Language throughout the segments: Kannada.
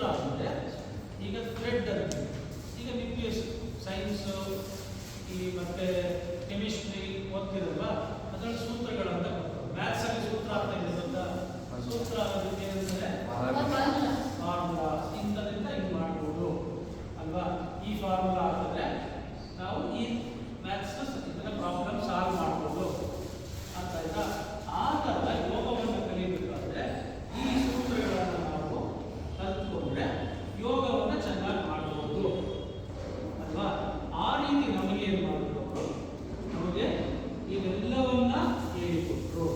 ಆದಮೇಲೆ ಈಗ ಥ್ರೆಡ್ ಅಂತ ಈಗ ನೀವು ಸೈನ್ಸ್ ಈ ಮತ್ತೆ ಕೆಮಿಸ್ಟ್ರಿ ಓದ್ತಿರಲ್ವಾ ಅದರಲ್ಲಿ ಸೂತ್ರಗಳಂತ ಮ್ಯಾಥ್ಸ್ ಅಲ್ಲಿ ಸೂತ್ರ ಆಗ್ತಾ ಇದೆ ಅಂತ ಸೂತ್ರ ಅದಕ್ಕೆ ಏನಂದ್ರೆ ಫಾರ್ಮುಲಾ ಇಂಥದ್ರಿಂದ ಹಿಂಗೆ ಮಾಡ್ಬೋದು ಅಲ್ವಾ. ಈ ಫಾರ್ಮುಲಾ ಹಾಕಿದ್ರೆ ನಾವು ಈ ಮ್ಯಾಥ್ಸ್ ಇದನ್ನ ಪ್ರಾಬ್ಲಮ್ ಸಾಲ್ವ್ ಮಾಡ್ಬೋದು ಅಂತ ಆಯ್ತಾ. ಆ ಥರ ಯೋಗವನ್ನು ಕಲಿಯಬೇಕಾದ್ರೆ ಈ ಸೂತ್ರಗಳನ್ನು ನಾವು ಕಲ್ತ್ಕೊಂಡ್ರೆ ಯೋಗವನ್ನು ಚೆನ್ನಾಗಿ ಮಾಡ್ಬೋದು ಅಲ್ವಾ. ಆ ರೀತಿ ನಮಗೆ ಏನು ಮಾಡಿಕೊಟ್ರು, ನಮಗೆ ಇವೆಲ್ಲವನ್ನ ಹೇಳಿಕೊಟ್ರು.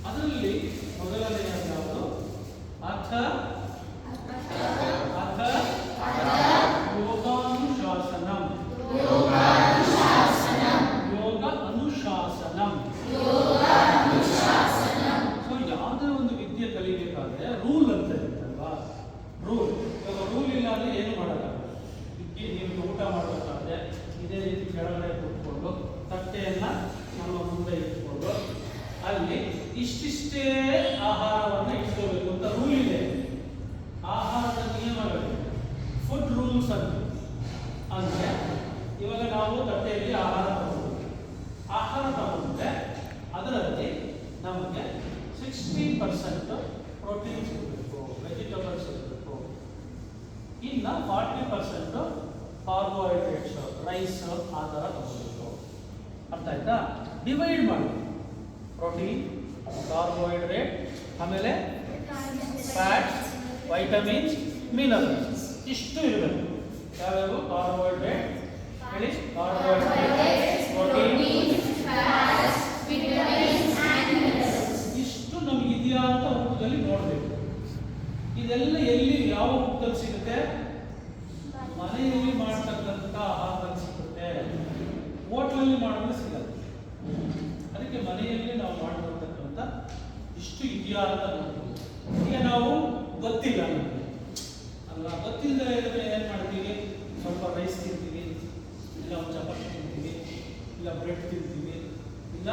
ಅದರಲ್ಲಿ ಮೊದಲನೆಯದು ಯಾವುದು? ಅಥ ಅಥ ಯೋಗಾನುಶಾಸನಂ. ಯೋಗ ಅನುಶಾಸನಂ. ಸೊ ಯಾವುದೇ ಒಂದು ವಿದ್ಯೆ ಕಲಿಬೇಕಾದ್ರೆ ರೂಲ್ ಅಂತ ಇರುತ್ತಲ್ವಾ, ರೂಲ್. ಇವಾಗ ರೂಲ್ ಇಲ್ಲ ಅಂದ್ರೆ ಏನು ಮಾಡೋಕ್ಕಾಗಲ್ಲ. ನೀವು ಊಟ ಮಾಡಬೇಕಾದ್ರೆ ಇದೇ ರೀತಿ ಕೆಳಗಡೆ ಕೂತ್ಕೊಂಡು ತಟ್ಟೆಯನ್ನ ನಮ್ಮ ಮುಂದೆ ಇಟ್ಕೊಂಡು ಅಲ್ಲಿ ಇಷ್ಟಿಷ್ಟೇ ಆಹಾರವನ್ನು ಇಟ್ಕೋಬೇಕು ಅಂತ ರೂಲ್ ಇದೆ. ಆಹಾರದ ನಿಯಮಗಳು, ಫುಡ್ ರೂಲ್ಸ್ ಅಂತ. ಅಂದ್ರೆ ಇವಾಗ ನಾವು ತಟ್ಟೆಯಲ್ಲಿ ಆಹಾರ ತಗೊಂಡ್ರೆ ಅದರಲ್ಲಿ ನಮಗೆ 60% ಪ್ರೋಟೀನ್ ಸಿಗಬೇಕು, ವೆಜಿಟೇಬಲ್ಸ್ ಸಿಗಬೇಕು. ಇನ್ನು 40% ಕಾರ್ಬೋಹೈಡ್ರೇಟ್ಸ್, ರೈಸ್ ಆ ಥರ ತಗೋಬೇಕು. ಅರ್ಥ ಆಯ್ತಾ? ಡಿವೈಡ್ ಮಾಡಿ, ಪ್ರೋಟೀನ್, ಕಾರ್ಬೋಹೈಡ್ರೇಟ್, ಆಮೇಲೆ ಫ್ಯಾಟ್ಸ್, ವೈಟಮಿನ್ಸ್, ಮಿನರಲ್ಸ್ ಇಷ್ಟು ಇರಬೇಕು. ಯಾವ್ಯಾವು? ಕಾರ್ಬೋಹೈಡ್ರೇಟ್ ಹೇಳಿ, ಕಾರ್ಬೋಹೈಡ್ರೇಟ್, ಪ್ರೋಟೀನ್, ಇಷ್ಟು ನಮ್ಗೆ ಇದೆಯಾ ಅಂತ ಊಟದಲ್ಲಿ ನೋಡಬೇಕು. ಇದೆಲ್ಲ ಎಲ್ಲಿ ಯಾವ ಊಟದಲ್ಲಿ ಸಿಗುತ್ತೆ? ಮನೆಯಲ್ಲಿ ಮಾಡ್ತಕ್ಕಂಥ ಆಹಾರದಲ್ಲಿ ಸಿಗುತ್ತೆ, ಹೋಟ್ಲಲ್ಲಿ ಮಾಡಿದ್ರೆ ಸಿಗಲ್ಲ. ಅದಕ್ಕೆ ಮನೆಯಲ್ಲಿ ನಾವು ಮಾಡಿರ್ತಕ್ಕಂಥ ಇಷ್ಟು ಇದೆಯಾ ಅಂತ ನೋಡ್ತೀವಿ. ಈಗ ನಾವು ಗೊತ್ತಿಲ್ಲ ನಮಗೆ ಅಲ್ವಾ, ಗೊತ್ತಿಲ್ಲದೆ ಇದ್ರೆ ಏನು ಮಾಡ್ತೀವಿ? ಸ್ವಲ್ಪ ರೈಸ್ ತಿಂತೀವಿ, ಇಲ್ಲ ಒಂದು ಚಪಾತಿ ತಿಂತೀವಿ, ಇಲ್ಲ ಬ್ರೆಡ್ ತಿಂತೀವಿ, ಇಲ್ಲ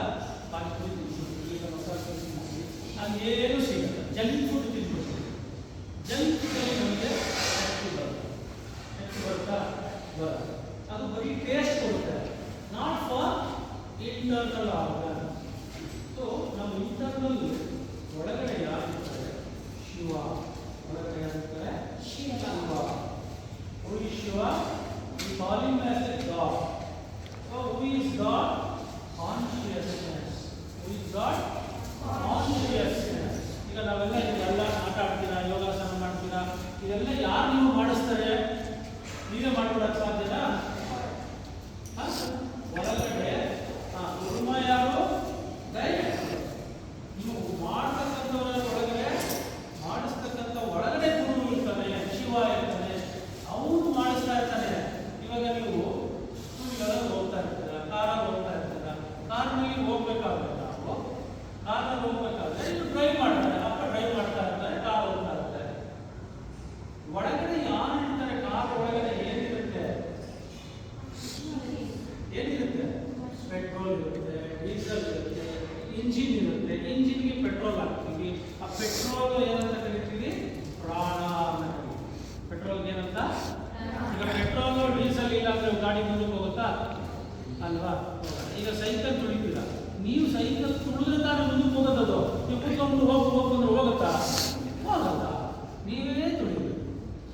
ಪಾನಿಪುರಿ ತಿಂತೀವಿ, ಇಲ್ಲ ಮಸಾಲೆ ತಿಂತೀವಿ. ನಮಗೇನು ಸಿಗಲ್ಲ, ಜಂಕ್ ಫುಡ್ ತಿಂತೀವಿ. ಜಂಕ್ ಫುಡ್ಡಲ್ಲಿ ನಮಗೆ ಶಕ್ತಿ ಬರುತ್ತೆ. ಶಕ್ತಿ ಬರುತ್ತಾ? ಬರುತ್ತೆ. ಅದು ಬರೀ ಟೇಸ್ಟ್ ಕೊಡುತ್ತೆ, not for internal organ. So ನಮ್ಮ ಇಂಟರ್ನಲ್ ಒಳಗಡೆ ಯಾರಿರ್ತಾರೆ? ಶಿವ. ಒಳಗಡೆ ಯಾರಿರ್ತಾರೆ? Shiva. Who is Shiva? We call him as a God. So who is God? Consciousness. Who is God? Consciousness. ಈಗ ನಾವೆಲ್ಲ ಇದೆಲ್ಲ ಆಟ ಆಡ್ತೀರಾ, ಯೋಗಾಸನ ಮಾಡ್ತೀರಾ, ಇದೆಲ್ಲ ಯಾರು ನೀವು ಮಾಡಿಸ್ತಾರೆ? ನೀವೇ ಮಾಡ್ಕೊಡಕ್ಕೆ ಸಾಧ್ಯನಾ? ಒಳಗಡೆ ಗುರುಮ ಯಾರು? ನೀವು ಮಾಡ್ತಕ್ಕಂಥವರ ಒಳಗಡೆ ಮಾಡಿಸ್ತಕ್ಕಂಥ ಒಳಗಡೆ ಗುರು ಇರ್ತಾನೆ, ಶಿವ ಇರ್ತಾನೆ, ಅವನು ಮಾಡಿಸ್ತಾ ಇರ್ತಾನೆ. ಇವಾಗ ನೀವು ಸ್ಕೂಲ್ಗಳಲ್ಲಿ ಹೋಗ್ತಾ ಇರ್ತೀರ, ಕಾರಲ್ಲಿ ಹೋಗ್ತಾ ಇರ್ತೀರ, ಕಾರ್ನಲ್ಲಿ ಹೋಗ್ಬೇಕಾಗುತ್ತೆ. ನಾವು ಕಾರಲ್ಲಿ ಹೋಗ್ಬೇಕಾದ್ರೆ ಇದು ಡ್ರೈವ್ ಮಾಡ್ತಾರೆ, ಅಪ್ಪ ಡ್ರೈವ್ ಮಾಡ್ತಾ ಇರ್ತಾರೆ, ಕಾರ್ ಹೋಗ್ತಾ ಇರ್ತಾರೆ. ಒಳಗಡೆ ಯಾರು ಇರ್ತಾರೆ? ಕಾರ್ ಒಳಗಡೆ ಏನಿರುತ್ತೆ? ಏನಿರುತ್ತೆ? ಪೆಟ್ರೋಲ್ ಇರುತ್ತೆ, ಡೀಸೆಲ್ ಇರುತ್ತೆ, ಇಂಜಿನ್ ಇರುತ್ತೆ. ಇಂಜಿನ್ಗೆ ಪೆಟ್ರೋಲ್ ಹಾಕ್ತೀವಿ. ಆ ಪೆಟ್ರೋಲ್ ಏನಂತ ಕರಿತೀವಿ? ಪ್ರಾಣ ಅಂತ ಕರಿತೀವಿ. ಪೆಟ್ರೋಲ್ಗೆ ಏನಂತ? ಈಗ ಪೆಟ್ರೋಲ್ ಡೀಸೆಲ್ ಇಲ್ಲ ಅಂದ್ರೆ ಗಾಡಿ ಮುಂದಕ್ಕೆ ಹೋಗುತ್ತಾ? ಅಲ್ವಾ? ಈಗ ಸೈಕಲ್ ತುಳಿತೀರ, ನೀವು ಸೈಕಲ್ ತುಳಿದ್ರೆ ತಾನೇ ಮುಂದಕ್ಕೆ ಹೋಗೋದದು. ನೀವು ಕೂತ್ಕೊಂಡು ಹೋಗ್ಬಂದ್ರೆ ಹೋಗುತ್ತಾ? ಹೋಗಲ್ಲ, ನೀವೇ ತುಳಿಬೇಕು.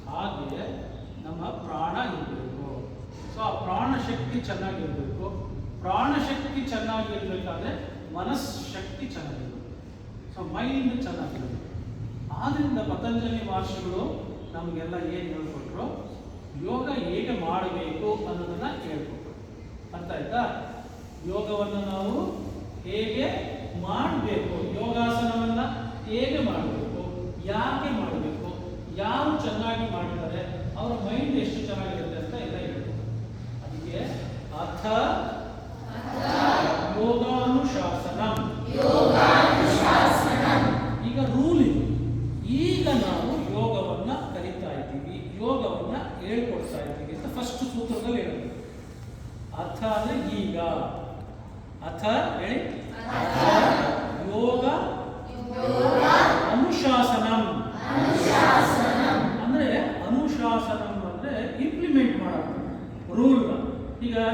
ಹಾಗೆ ನಮ್ಮ ಪ್ರಾಣ ಇರಬೇಕು. ಸೊ ಆ ಪ್ರಾಣ ಶಕ್ತಿ ಚೆನ್ನಾಗಿರ್ಬೇಕು. ಪ್ರಾಣ ಶಕ್ತಿ ಚೆನ್ನಾಗಿರ್ಬೇಕಾದ್ರೆ ಮನಸ್ಶಕ್ತಿ ಚೆನ್ನಾಗಿರ್ಬೇಕು. ಸೊ ಮೈಂಡ್ ಚೆನ್ನಾಗಿರ್ಬೇಕು. ಆದ್ರಿಂದ ಪತಂಜಲಿ ಮಹರ್ಷಿಗಳು ನಮಗೆಲ್ಲ ಏನು ಹೇಳ್ಕೊಟ್ರು? ಯೋಗ ಹೇಗೆ ಮಾಡಬೇಕು ಅನ್ನೋದನ್ನ ಹೇಳ್ಕೊಟ್ರು. ಅರ್ಥ ಆಯ್ತಾ? ಯೋಗವನ್ನು ನಾವು ಹೇಗೆ ಮಾಡಬೇಕು, ಯೋಗಾಸನವನ್ನ ಹೇಗೆ ಮಾಡಬೇಕು, ಯಾಕೆ ಮಾಡಬೇಕು, ಯಾರು ಚೆನ್ನಾಗಿ ಮಾಡ್ತಾರೆ, ಅವರ ಮೈಂಡ್ ಎಷ್ಟು ಚೆನ್ನಾಗಿರುತ್ತೆ ಅಂತ ಎಲ್ಲ ಹೇಳ್ಬೇಕು. ಅದಕ್ಕೆ ಅಥ ಯೋಗಾನುಶಾಸನಂ. ಈಗ ರೂಲ್ ಇದೆ. ಈಗ ನಾವು ಯೋಗವನ್ನ ಕಲಿತಾ ಇದ್ದೀವಿ, ಯೋಗವನ್ನ ಹೇಳ್ಕೊಡ್ತಾ ಇದ್ದೀವಿ ಅಂತ ಫಸ್ಟ್ ಸೂತ್ರದಲ್ಲಿ ಹೇಳಬೇಕು. ಅಥ ಅಂದ್ರೆ ಈಗ. ಅಥ ಹೇಳಿ, ಯೋಗ ಅನುಶಾಸನಂ. ಅಂದ್ರೆ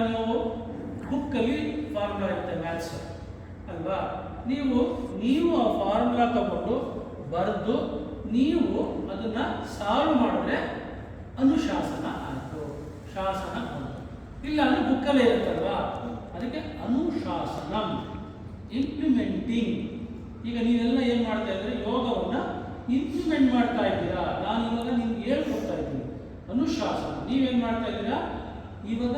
ನೀವು ಬುಕ್ಕಲ್ಲಿ ಫಾರ್ಮುಲಾ ಇರುತ್ತೆ ಮ್ಯಾಥ್ಸ್ ಅಲ್ವಾ, ನೀವು ಆ ಫಾರ್ಮುಲಾ ತಗೊಂಡು ಬರೆದು ನೀವು ಅದನ್ನ ಸಾಲ್ವ್ ಮಾಡಿದ್ರೆ ಅನುಶಾಸನ ಆಯಿತು, ಶಾಸನ ಬಂತು. ಇಲ್ಲ ಅಂದ್ರೆ ಬುಕ್ಕಲ್ಲೇ ಇರುತ್ತಲ್ವಾ, ಅದಕ್ಕೆ ಅನುಶಾಸನ ಇಂಪ್ಲಿಮೆಂಟಿಂಗ್. ಈಗ ನೀವೆಲ್ಲ ಏನು ಮಾಡ್ತಾ ಇದ್ದೀರಿ, ಯೋಗವನ್ನು ಇಂಪ್ಲಿಮೆಂಟ್ ಮಾಡ್ತಾ ಇದ್ದೀರಾ. ನಾನು ಇವಾಗ ನಿಮ್ಗೆ ಹೇಳ್ಕೊಡ್ತಾ ಇದ್ದೀನಿ ಅನುಶಾಸನ. ನೀವೇನು ಮಾಡ್ತಾ ಇದ್ದೀರಾ, ಇವಾಗ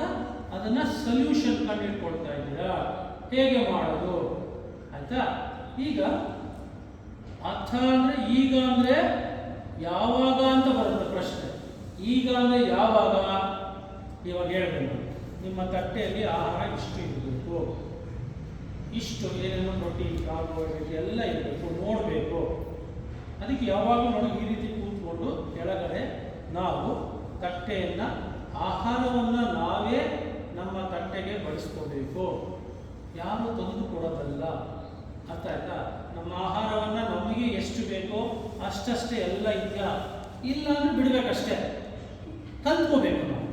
ಅದನ್ನು ಸೊಲ್ಯೂಷನ್ ಕಂಡುಹಿಡ್ಕೊಳ್ತಾ ಇದ್ದೀರಾ, ಹೇಗೆ ಮಾಡೋದು ಆಯ್ತಾ. ಈಗ ಅರ್ಥ ಅಂದರೆ ಈಗ ಅಂದರೆ ಯಾವಾಗ ಅಂತ ಬರುತ್ತೆ ಪ್ರಶ್ನೆ. ಈಗ ಅಂದರೆ ಯಾವಾಗ, ಇವಾಗ ಹೇಳ್ಬೇಕು ನಿಮ್ಮ ತಟ್ಟೆಯಲ್ಲಿ ಆಹಾರ ಇಷ್ಟು ಇರಬೇಕು, ಇಷ್ಟು ಏನೇನೋ ಪ್ರೋಟೀನ್ ಕಾರ್ಬೋಹೈಡ್ರೇಟ್ ಎಲ್ಲ ಇರಬೇಕು, ನೋಡಬೇಕು. ಅದಕ್ಕೆ ಯಾವಾಗಲೂ ನೋಡಿ ಈ ರೀತಿ ಕೂತ್ಕೊಂಡು ಕೆಳಗಡೆ ನಾವು ತಟ್ಟೆಯನ್ನು ಆಹಾರವನ್ನು ನಾವೇ ನಮ್ಮ ತಟ್ಟೆಗೆ ಬಳಸ್ಕೋಬೇಕು, ಯಾರು ತಂದು ಕೊಡೋದಲ್ಲ. ಅರ್ಥ ಆಯ್ತಾ. ನಮ್ಮ ಆಹಾರವನ್ನು ನಮಗೆ ಎಷ್ಟು ಬೇಕೋ ಅಷ್ಟಷ್ಟೇ ಎಲ್ಲ ಇದೆಯಾ, ಇಲ್ಲ ಅಂದರೆ ಬಿಡಬೇಕಷ್ಟೇ, ಕಲ್ತ್ಕೋಬೇಕು. ನಾವು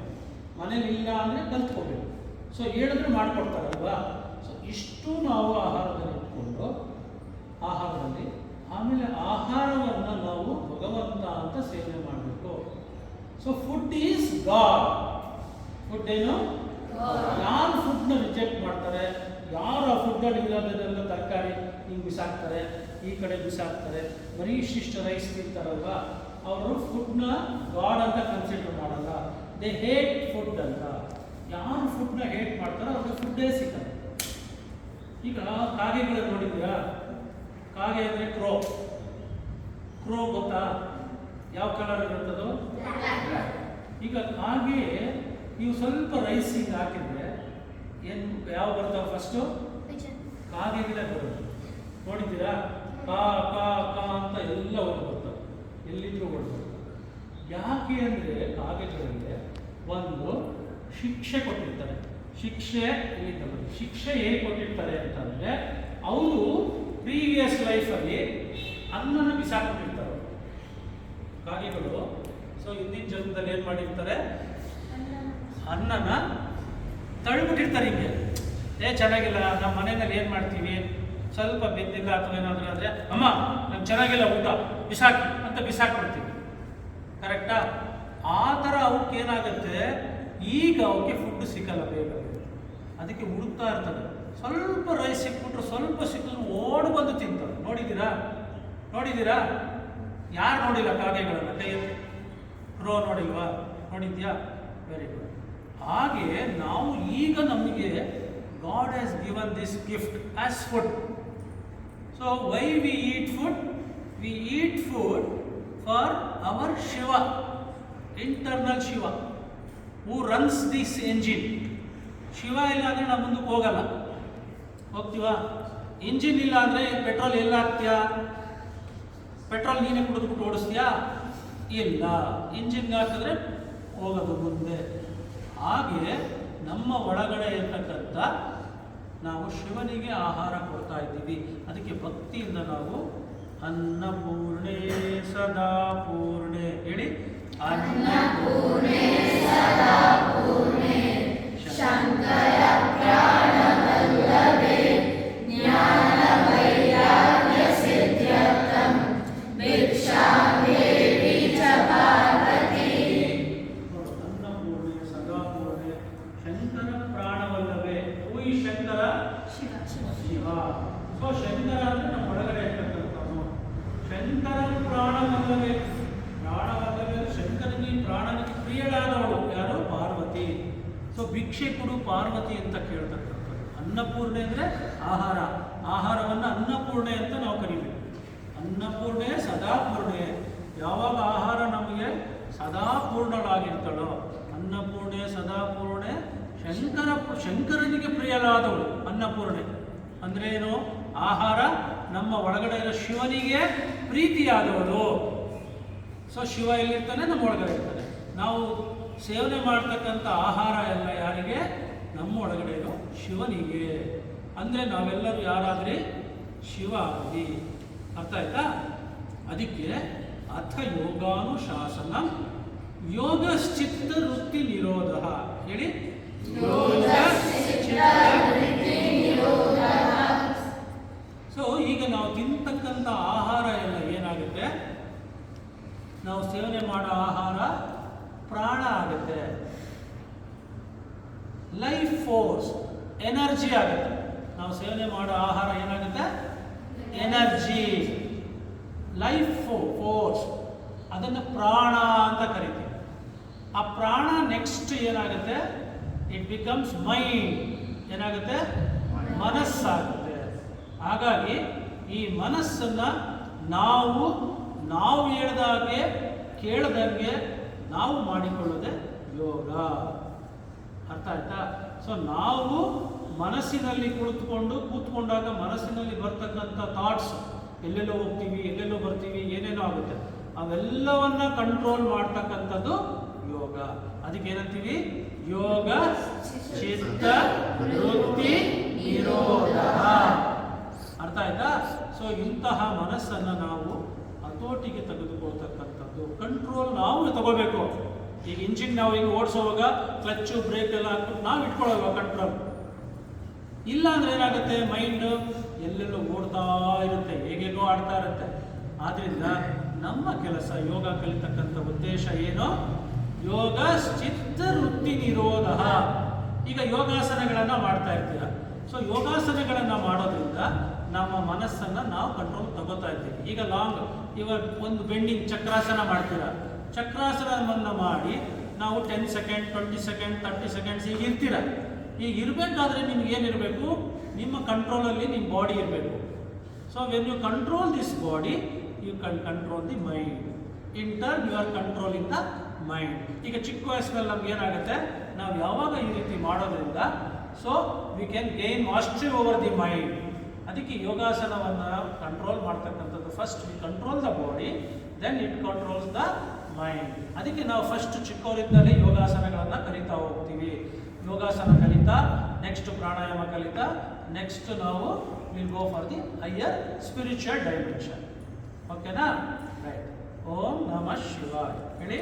ಮನೇಲಿ ಇಲ್ಲ ಅಂದರೆ ಕಲ್ತ್ಕೋಬೇಕು. ಸೊ ಹೇಳಿದ್ರೆ ಮಾಡಿಕೊಡ್ತಾರಲ್ವಾ. ಸೊ ಇಷ್ಟು ನಾವು ಆಹಾರದಲ್ಲಿ ಇಟ್ಕೊಂಡು ಆಹಾರದಲ್ಲಿ ಆಮೇಲೆ ಆಹಾರವನ್ನು ನಾವು ಭಗವಂತ ಅಂತ ಸೇವನೆ ಮಾಡಬೇಕು. So food is god. Food ಏನು, ಯಾರು ಫುಡ್ನ ರಿಜೆಕ್ಟ್ ಮಾಡ್ತಾರೆ, ಯಾರು ಆ ಫುಡ್ಡಲ್ಲಿ ಇರೋದನ್ನೆಲ್ಲ ತರಕಾರಿ ಹಿಂಗೆ ಬಿಸಾಕ್ತಾರೆ, ಈ ಕಡೆ ಬಿಸಾಕ್ತಾರೆ, ಬರೀ ಇಷ್ಟಿಷ್ಟು ರೈಸ್ ತಿಂತಾರಲ್ವ, ಅವರು ಫುಡ್ನ ಗಾಡ್ ಅಂತ ಕನ್ಸಿಡರ್ ಮಾಡಲ್ಲ. ದೇ ಹೇಟ್ ಫುಡ್ ಅಂತ. ಯಾರು ಫುಡ್ನ ಹೇಟ್ ಮಾಡ್ತಾರೋ ಅವ್ರಿಗೆ ಫುಡ್ಡೇ ಸಿಗಲ್ಲ. ಈಗ ಕಾಗೆಗಳು ನೋಡಿದ್ಯಾ, ಕಾಗೆ ಅಂದರೆ ಕ್ರೋ. ಕ್ರೋ ಗೊತ್ತಾ, ಯಾವ ಕಲರ್ ಇರುತ್ತದೋ. ಈಗ ಕಾಗೆ ನೀವು ಸ್ವಲ್ಪ ರೈಸ್ ಹಿಂಗೆ ಹಾಕಿದ್ರೆ ಏನು ಯಾವ ಬರ್ತಾವೆ ಫಸ್ಟು, ಕಾಗೆಗಳೇ ಬರೋದು. ನೋಡಿದ್ದೀರಾ, ಕಾ ಕಾ ಕಾ ಅಂತ ಎಲ್ಲ ಹೊರಡು ಬರ್ತವೆ, ಎಲ್ಲಿದ್ರೂ ಹೊರಡು ಬರ್ತವೆ. ಯಾಕೆ ಅಂದರೆ ಕಾಗೆಗಳಿಗೆ ಒಂದು ಶಿಕ್ಷೆ ಕೊಟ್ಟಿರ್ತಾರೆ. ಶಿಕ್ಷೆ ಎಲ್ಲಿಂದ ಬರುತ್ತೆ, ಶಿಕ್ಷೆ ಹೇಗೆ ಕೊಟ್ಟಿರ್ತಾರೆ ಅಂತಂದರೆ, ಅವರು ಪ್ರೀವಿಯಸ್ ಲೈಫಲ್ಲಿ ಅನ್ನನ ಬಿಸಾಕೊಂಡಿರ್ತಾರೆ ಕಾಗೆಗಳು. ಸೊ ಹಿಂದಿನ ಜನ್ಮದಲ್ಲಿ ಏನು ಮಾಡಿರ್ತಾರೆ, ಅನ್ನನ ತಳ್ಳಿಬಿಟ್ಟಿರ್ತಾರೆ. ಹಿಂಗೆ ಚೆನ್ನಾಗಿಲ್ಲ, ನಮ್ಮ ಮನೆಯಲ್ಲಿ ಏನು ಮಾಡ್ತೀವಿ, ಸ್ವಲ್ಪ ಬೆಂದಿಲ್ಲ ಅಥವಾ ಏನಾದರೂ ಆದರೆ, ಅಮ್ಮ ನಂಗೆ ಚೆನ್ನಾಗಿಲ್ಲ ಊಟ ಬಿಸಾಕಿ ಅಂತ ಬಿಸಾಕ್ಬಿಡ್ತೀವಿ. ಕರೆಕ್ಟಾ. ಆ ಥರ ಅವಕ್ಕೆ ಏನಾಗುತ್ತೆ, ಈಗ ಅವಕ್ಕೆ ಫುಡ್ ಸಿಕ್ಕಲ್ಲ ಬೇಗ, ಅದಕ್ಕೆ ಹುಡುಕ್ತಾ ಇರ್ತದೆ. ಸ್ವಲ್ಪ ರೈಸ್ ಸಿಕ್ಬಿಟ್ರು, ಸ್ವಲ್ಪ ಸಿಕ್ಕಿದ್ರು ಓಡಿ ಬಂದು ತಿಂತಾರೆ. ನೋಡಿದ್ದೀರಾ ಯಾರು ನೋಡಿಲ್ಲ ಕಾಗೆಗಳನ್ನ, ಕೈ ಕ್ರೋ ನೋಡಿಲ್ವಾ, ನೋಡಿದ್ಯಾ, ವೆರಿ ಗುಡ್. ಹಾಗೆ ನಾವು ಈಗ ನಮಗೆ God has given this gift as food. So why we eat food, we eat food for our Shiva, internal Shiva, who runs this engine. Shiva ಇಲ್ಲ ಅಂದರೆ ನಾವು ಮುಂದಕ್ಕೆ ಹೋಗಲ್ಲ, ಹೋಗ್ತೀವಾ. ಇಂಜಿನ್ ಇಲ್ಲ ಅಂದರೆ ಪೆಟ್ರೋಲ್ ಎಲ್ಲ ಹಾಕ್ತೀಯಾ, ಪೆಟ್ರೋಲ್ ನೀನೇ ಕುಡಿದ್ಬಿಟ್ಟು ಓಡಿಸ್ತೀಯಾ, ಇಲ್ಲ, ಇಂಜಿನ್ಗೆ ಹಾಕಿದ್ರೆ ಹೋಗೋದು ಮುಂದೆ. ಹಾಗೆ ನಮ್ಮ ಒಳಗಡೆ ಇರ್ತಕ್ಕಂಥ ನಾವು ಶಿವನಿಗೆ ಆಹಾರ ಕೊಡ್ತಾ ಇದ್ದೀವಿ. ಅದಕ್ಕೆ ಭಕ್ತಿಯಿಂದ ನಾವು ಅನ್ನಪೂರ್ಣೆ ಸದಾ ಪೂರ್ಣೆ ಹೇಳಿ, ಅನ್ನಪೂರ್ಣೆ ಸದಾ ಪೂರ್ಣೆ ಶಂಕರ ಪ್ರಾಣವಲ್ಲಭೆ ಜ್ಞಾನ ವೈರಾಗ್ಯ ಸಿದ್ಧ್ಯರ್ಥಂ ಭಿಕ್ಷಾಂದೇಹಿ ಚ ಪಾರ್ವತಿ. ಅನ್ನಪೂರ್ಣೆ ಸದಾ ಪೂರ್ಣೆ ಶಂಕರ ಪ್ರಾಣವಲ್ಲಭೆ. ಈ ಶಂಕರ ಶಿವ. ಸೊ ಶಂಕರ ಅಂದ್ರೆ ನಮ್ಮ ಒಳಗಡೆ ಇರ್ತಕ್ಕಂಥವನು. ಶಂಕರ ಪ್ರಾಣವಲ್ಲಭೆ. ಪ್ರಾಣವಲ್ಲಭೆ ಶಂಕರನಿಗೆ ಪ್ರಾಣನಿಗೆ ಪ್ರಿಯಳಾದವಳು ಯಾರು, ಪಾರ್ವತಿ. ಸೊ ಭಿಕ್ಷೆ ಕೊಡು ಪಾರ್ವತಿ ಅಂತ ಕೇಳ್ತಕ್ಕಂಥದ್ದು. ಅನ್ನಪೂರ್ಣೆ ಅಂದರೆ ಆಹಾರ, ಆಹಾರವನ್ನು ಅನ್ನಪೂರ್ಣೆ ಅಂತ ನಾವು ಕರಿಬೇಕು. ಅನ್ನಪೂರ್ಣೆ ಸದಾ ಪೂರ್ಣೆ. ಯಾವಾಗ ಆಹಾರ ನಮಗೆ ಸದಾ ಪೂರ್ಣಳಾಗಿರ್ತಾಳೋ, ಅನ್ನಪೂರ್ಣೆ ಸದಾ ಪೂರ್ಣೆ ಶಂಕರನಿಗೆ ಪ್ರಿಯಲಾದವಳು ಅನ್ನಪೂರ್ಣೆ. ಅಂದ್ರೆ ಏನು, ಆಹಾರ ನಮ್ಮ ಒಳಗಡೆ ಇರೋ ಶಿವನಿಗೆ ಪ್ರೀತಿಯಾದವಳು. ಸೊ ಶಿವ ಎಲ್ಲಿರ್ತಾನೆ, ನಮ್ಮ ಒಳಗಡೆ ಇರ್ತಾನೆ. ನಾವು ಸೇವನೆ ಮಾಡ್ತಕ್ಕಂಥ ಆಹಾರ ಎಲ್ಲ ಯಾರಿಗೆ, ನಮ್ಮ ಒಳಗಡೆ ಇರೋ ಶಿವನಿಗೆ. ಅಂದರೆ ನಾವೆಲ್ಲರೂ ಯಾರಾದ್ರಿ, ಶಿವ ಆದ್ರಿ. ಅರ್ಥ ಆಯ್ತಾ. ಅದಕ್ಕೆ ಅಥ ಯೋಗಾನುಶಾಸನ ಯೋಗಶ್ಚಿತ್ತ ವೃತ್ತಿ ನಿರೋಧ ಹೇಳಿ. ಯೋಗ ಫೋರ್ಸ್, ಎನರ್ಜಿ ಆಗುತ್ತೆ. ನಾವು ಸೇವನೆ ಮಾಡೋ ಆಹಾರ ಏನಾಗುತ್ತೆ? ಎನರ್ಜಿ, ಲೈಫ್ ಫೋರ್ಸ್, ಅದನ್ನು ಪ್ರಾಣ ಅಂತ ಕರಿತೀವಿ. ಆ ಪ್ರಾಣ ನೆಕ್ಸ್ಟ್ ಏನಾಗುತ್ತೆ? It becomes mind. ಏನಾಗುತ್ತೆ? ಮನಸ್ಸಾಗುತ್ತೆ. ಹಾಗಾಗಿ ಈ ಮನಸ್ಸನ್ನು ನಾವು ಹೇಳ್ದಾಗೆ ಕೇಳ್ದಂಗೆ ನಾವು ಮಾಡಿಕೊಳ್ಳೋದೆ ಯೋಗ. ಅರ್ಥ ಆಯ್ತಾ? ಸೊ ನಾವು ಮನಸ್ಸಿನಲ್ಲಿ ಕೂತ್ಕೊಂಡಾಗ ಮನಸ್ಸಿನಲ್ಲಿ ಬರ್ತಕ್ಕಂಥ ಥಾಟ್ಸ್, ಎಲ್ಲೆಲ್ಲೋ ಹೋಗ್ತೀವಿ, ಎಲ್ಲೆಲ್ಲೋ ಬರ್ತೀವಿ, ಏನೇನೋ ಆಗುತ್ತೆ, ಅವೆಲ್ಲವನ್ನ ಕಂಟ್ರೋಲ್ ಮಾಡ್ತಕ್ಕಂಥದ್ದು ಯೋಗ. ಅದಕ್ಕೆ ಏನಂತೀವಿ? ಯೋಗ ಚಿತ್ತ ವೃತ್ತಿ ನಿರೋಧ. ಅರ್ಥ ಆಯ್ತಾ? ಸೊ ಇಂತಹ ಮನಸ್ಸನ್ನು ನಾವು ಹತೋಟಿಗೆ ತೆಗೆದುಕೊಳ್ತಕ್ಕಂಥದ್ದು, ಕಂಟ್ರೋಲ್ ನಾವು ತಗೋಬೇಕು. ಈಗ ಇಂಜಿನ್ ನಾವು ಈಗ ಓಡಿಸೋವಾಗ ಕ್ಲಚ್ಚು ಬ್ರೇಕ್ ಎಲ್ಲ ಹಾಕ್ಬಿಟ್ಟು ನಾವು ಇಟ್ಕೊಳ್ಳೋಲ್ವ ಕಂಟ್ರೋಲ್? ಇಲ್ಲ ಅಂದ್ರೆ ಏನಾಗುತ್ತೆ? ಮೈಂಡ್ ಎಲ್ಲೆಲ್ಲೋ ಓಡ್ತಾ ಇರುತ್ತೆ, ಹೇಗೇಗೋ ಆಡ್ತಾ ಇರುತ್ತೆ. ಆದ್ರಿಂದ ನಮ್ಮ ಕೆಲಸ, ಯೋಗ ಕಲಿತಕ್ಕಂಥ ಉದ್ದೇಶ ಏನು? ಯೋಗ ಚಿತ್ತ ವೃತ್ತಿ ನಿರೋಧ. ಈಗ ಯೋಗಾಸನಗಳನ್ನು ಮಾಡ್ತಾ ಇರ್ತೀರ. ಸೊ ಯೋಗಾಸನಗಳನ್ನು ಮಾಡೋದ್ರಿಂದ ನಮ್ಮ ಮನಸ್ಸನ್ನು ನಾವು ಕಂಟ್ರೋಲ್ ತಗೋತಾ ಇರ್ತೀವಿ. ಈಗ ಇವಾಗ ಒಂದು ಬೆಂಡಿಂಗ್ ಚಕ್ರಾಸನ ಮಾಡ್ತೀರಾ. ಚಕ್ರಾಸನವನ್ನು ಮಾಡಿ ನಾವು 10 ಸೆಕೆಂಡ್, 20 ಸೆಕೆಂಡ್, 30 ಸೆಕೆಂಡ್ಸ್ ಈಗ ಇರ್ತೀರ. ಈಗ ಇರಬೇಕಾದ್ರೆ ನಿಮ್ಗೆ ಏನಿರಬೇಕು? ನಿಮ್ಮ ಕಂಟ್ರೋಲಲ್ಲಿ ನಿಮ್ಮ ಬಾಡಿ ಇರಬೇಕು. So when you control this body, you can control the mind. In turn you are controlling the mind. ಈಗ ಚಿಕ್ಕ ವಯಸ್ಸಿನಲ್ಲಿ ನಮ್ಗೆ ಏನಾಗುತ್ತೆ? ನಾವು ಯಾವಾಗ ಈ ರೀತಿ ಮಾಡೋದ್ರಿಂದ so we can gain mastery over the mind. ಅದಕ್ಕೆ ಯೋಗಾಸನವನ್ನು ಕಂಟ್ರೋಲ್ ಮಾಡ್ತಕ್ಕಂಥದ್ದು, first we control the body, then it controls the mind. ಅದಕ್ಕೆ ನಾವು ಫಸ್ಟ್ ಚಿಕ್ಕವರಿದ್ದಲ್ಲಿ ಯೋಗಾಸನಗಳನ್ನು ಕಲಿತಾ ಹೋಗ್ತೀವಿ. ಯೋಗಾಸನ ಕಲಿತಾ, ನೆಕ್ಸ್ಟ್ ಪ್ರಾಣಾಯಾಮ ಕಲಿತಾ, ನೆಕ್ಸ್ಟ್ ನಾವು will go for the higher spiritual dimension. ಓಕೆನಾ? ರೈಟ್. ಓಂ ನಮಃ ಶಿವಾಯ ಹೇಳಿ.